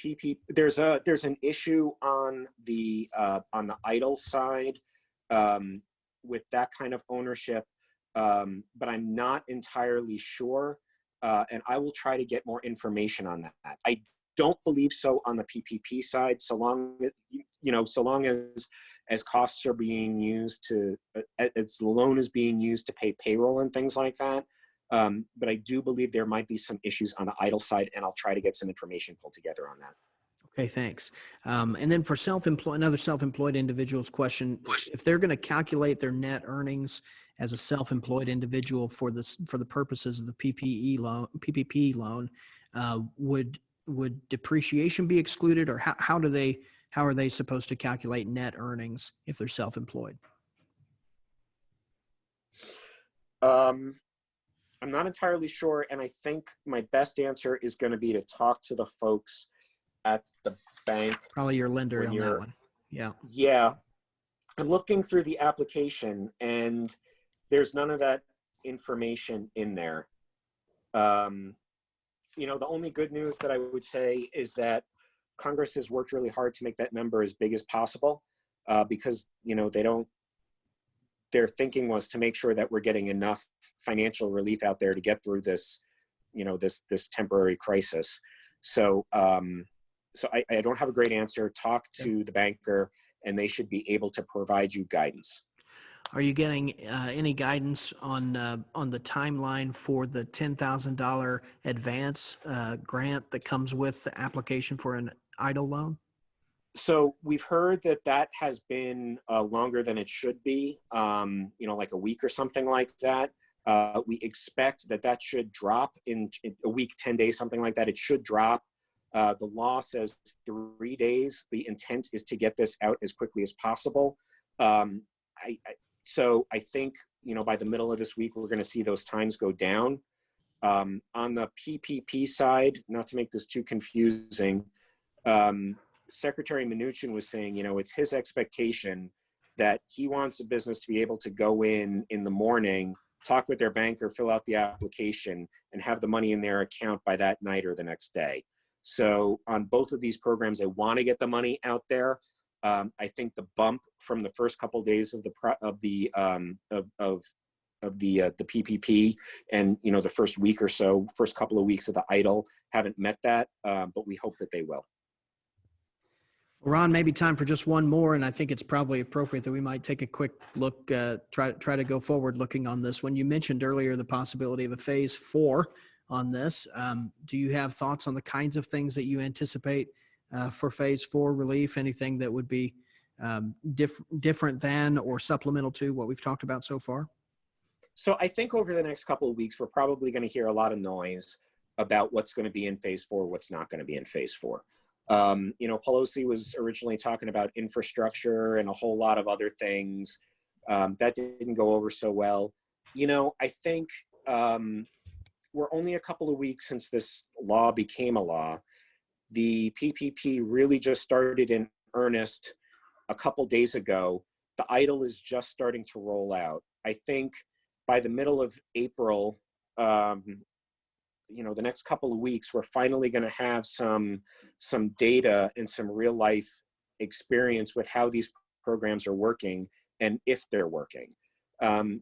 there's an issue on the idle side with that kind of ownership, but I'm not entirely sure, and I will try to get more information on that. I don't believe so on the PPP side, so long so long as costs are being used to as the loan is being used to pay payroll and things like that. But I do believe there might be some issues on the idle side, and I'll try to get some information pulled together on that. Okay, thanks. And then for another self-employed individual's question, if they're going to calculate their net earnings as a self-employed individual for the purposes of the PPP loan, would depreciation be excluded, or how are they supposed to calculate net earnings if they're self-employed? I'm not entirely sure, and I think my best answer is going to be to talk to the folks at the bank. Probably your lender on that one. Yeah. Yeah. I'm looking through the application, and there's none of that information in there. The only good news that I would say is that Congress has worked really hard to make that number as big as possible, because, their thinking was to make sure that we're getting enough financial relief out there to get through this, this temporary crisis. So, I don't have a great answer. Talk to the banker, and they should be able to provide you guidance. Are you getting any guidance on the timeline for the $10,000 advance grant that comes with the application for an EIDL loan? So we've heard that has been longer than it should be, like a week or something like that. We expect that should drop in a week, 10 days, something like that. It should drop. The law says 3 days. The intent is to get this out as quickly as possible. So I think, by the middle of this week, we're going to see those times go down. On the PPP side, not to make this too confusing, Secretary Mnuchin was saying, it's his expectation that he wants a business to be able to go in the morning, talk with their banker, fill out the application, and have the money in their account by that night or the next day. So on both of these programs, they want to get the money out there. I think the bump from the first couple of days of the PPP and the first week or so, first couple of weeks of the EIDL haven't met that, but we hope that they will. Ron, maybe time for just one more, and I think it's probably appropriate that we might take a quick look, try to go forward looking on this. When you mentioned earlier the possibility of a phase 4 on this, do you have thoughts on the kinds of things that you anticipate for phase 4 relief? Anything that would be different than or supplemental to what we've talked about so far? So I think over the next couple of weeks, we're probably going to hear a lot of noise about what's going to be in phase 4, what's not going to be in phase 4. Pelosi was originally talking about infrastructure and a whole lot of other things. That didn't go over so well. I think we're only a couple of weeks since this law became a law. The PPP really just started in earnest a couple days ago. The EIDL is just starting to roll out. I think by the middle of April, the next couple of weeks, we're finally going to have some data and some real life experience with how these programs are working and if they're working.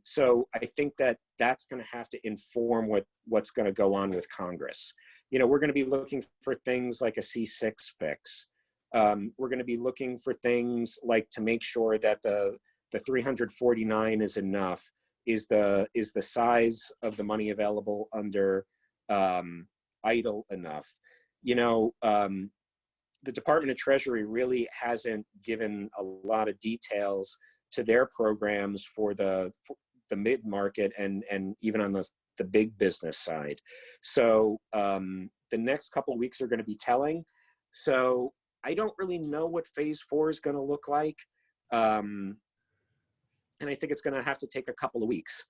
So I think that's going to have to inform what's going to go on with Congress. We're going to be looking for things like a C6 fix. We're going to be looking for things like to make sure that the 349 is enough. Is the size of the money available under EIDL enough? The Department of Treasury really hasn't given a lot of details to their programs for the mid-market and even on the big business side. So the next couple of weeks are going to be telling. So I don't really know what phase 4 is going to look like. And I think it's going to have to take a couple of weeks.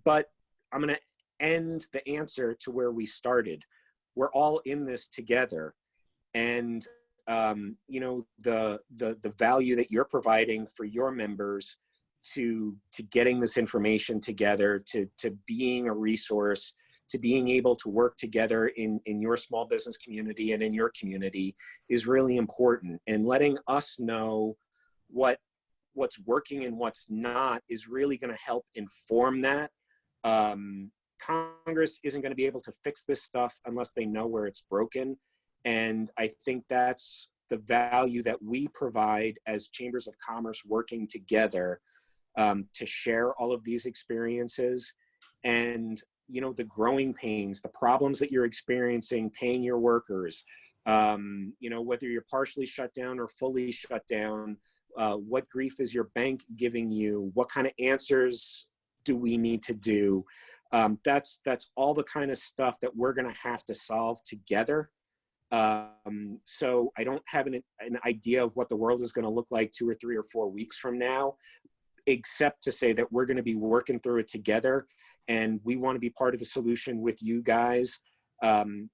But I'm going to end the answer to where we started. We're all in this together. And the value that you're providing for your members to getting this information together, to being a resource, to being able to work together in your small business community and in your community is really important. And letting us know what's working and what's not is really going to help inform that. Congress isn't going to be able to fix this stuff unless they know where it's broken. And I think that's the value that we provide as chambers of commerce working together to share all of these experiences and, you know, the growing pains, the problems that you're experiencing, paying your workers, you know, whether you're partially shut down or fully shut down, what grief is your bank giving you? What kind of answers do we need to do? That's all the kind of stuff that we're going to have to solve together. So I don't have an idea of what the world is going to look like 2 or 3 or 4 weeks from now, except to say that we're going to be working through it together, and we want to be part of the solution with you guys, and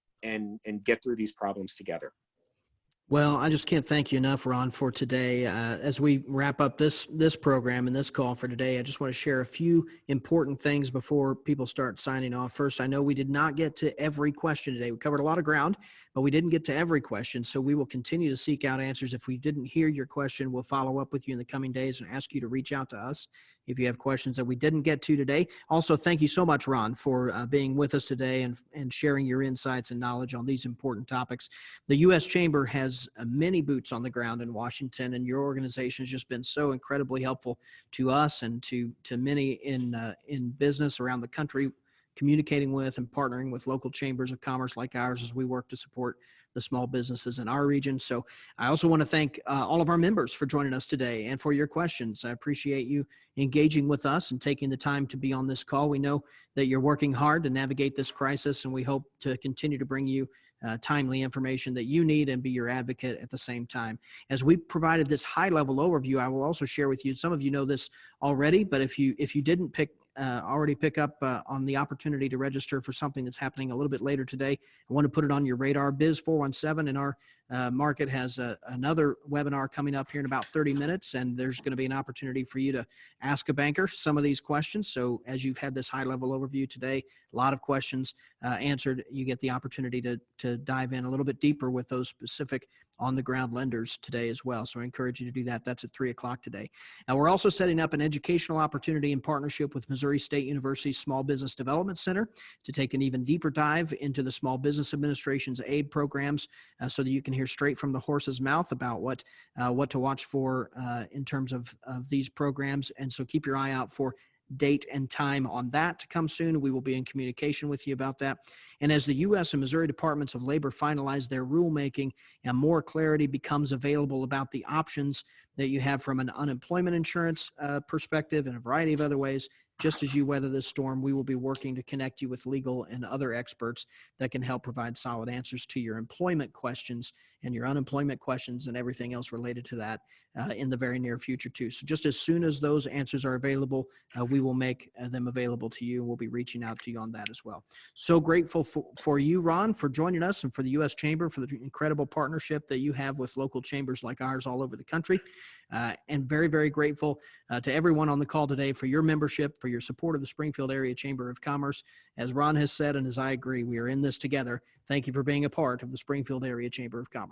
get through these problems together. Well, I just can't thank you enough, Ron, for today. As we wrap up this program and this call for today, I just want to share a few important things before people start signing off. First, I know we did not get to every question today. We covered a lot of ground, but we didn't get to every question, so we will continue to seek out answers. If we didn't hear your question, we'll follow up with you in the coming days and ask you to reach out to us if you have questions that we didn't get to today. Also, thank you so much, Ron, for being with us today and sharing your insights and knowledge on these important topics. The U.S. Chamber has many boots on the ground in Washington, and your organization has just been so incredibly helpful to us and to many in business around the country, communicating with and partnering with local chambers of commerce like ours as we work to support the small businesses in our region. So I also want to thank all of our members for joining us today and for your questions. I appreciate you engaging with us and taking the time to be on this call. We know that you're working hard to navigate this crisis, and we hope to continue to bring you timely information that you need and be your advocate at the same time. As we provided this high-level overview, I will also share with you, some of you know this already, but if you didn't already pick up on the opportunity to register for something that's happening a little bit later today, I want to put it on your radar. Biz 417 in our market has another webinar coming up here in about 30 minutes, and there's going to be an opportunity for you to ask a banker some of these questions. So as you've had this high-level overview today, a lot of questions answered, you get the opportunity to dive in a little bit deeper with those specific on-the-ground lenders today as well. So I encourage you to do that. That's at 3 o'clock today. Now, we're also setting up an educational opportunity in partnership with Missouri State University's Small Business Development Center to take an even deeper dive into the Small Business Administration's aid programs so that you can hear straight from the horse's mouth about what to watch for in terms of these programs. And so keep your eye out for date and time on that to come soon. We will be in communication with you about that. And as the U.S. and Missouri Departments of Labor finalize their rulemaking and more clarity becomes available about the options that you have from an unemployment insurance perspective and a variety of other ways, just as you weather this storm, we will be working to connect you with legal and other experts that can help provide solid answers to your employment questions and your unemployment questions and everything else related to that in the very near future too. So just as soon as those answers are available, we will make them available to you. We'll be reaching out to you on that as well. So grateful for you, Ron, for joining us, and for the U.S. Chamber for the incredible partnership that you have with local chambers like ours all over the country. And very, very grateful to everyone on the call today for your membership, for your support of the Springfield Area Chamber of Commerce. As Ron has said, and as I agree, we are in this together. Thank you for being a part of the Springfield Area Chamber of Commerce.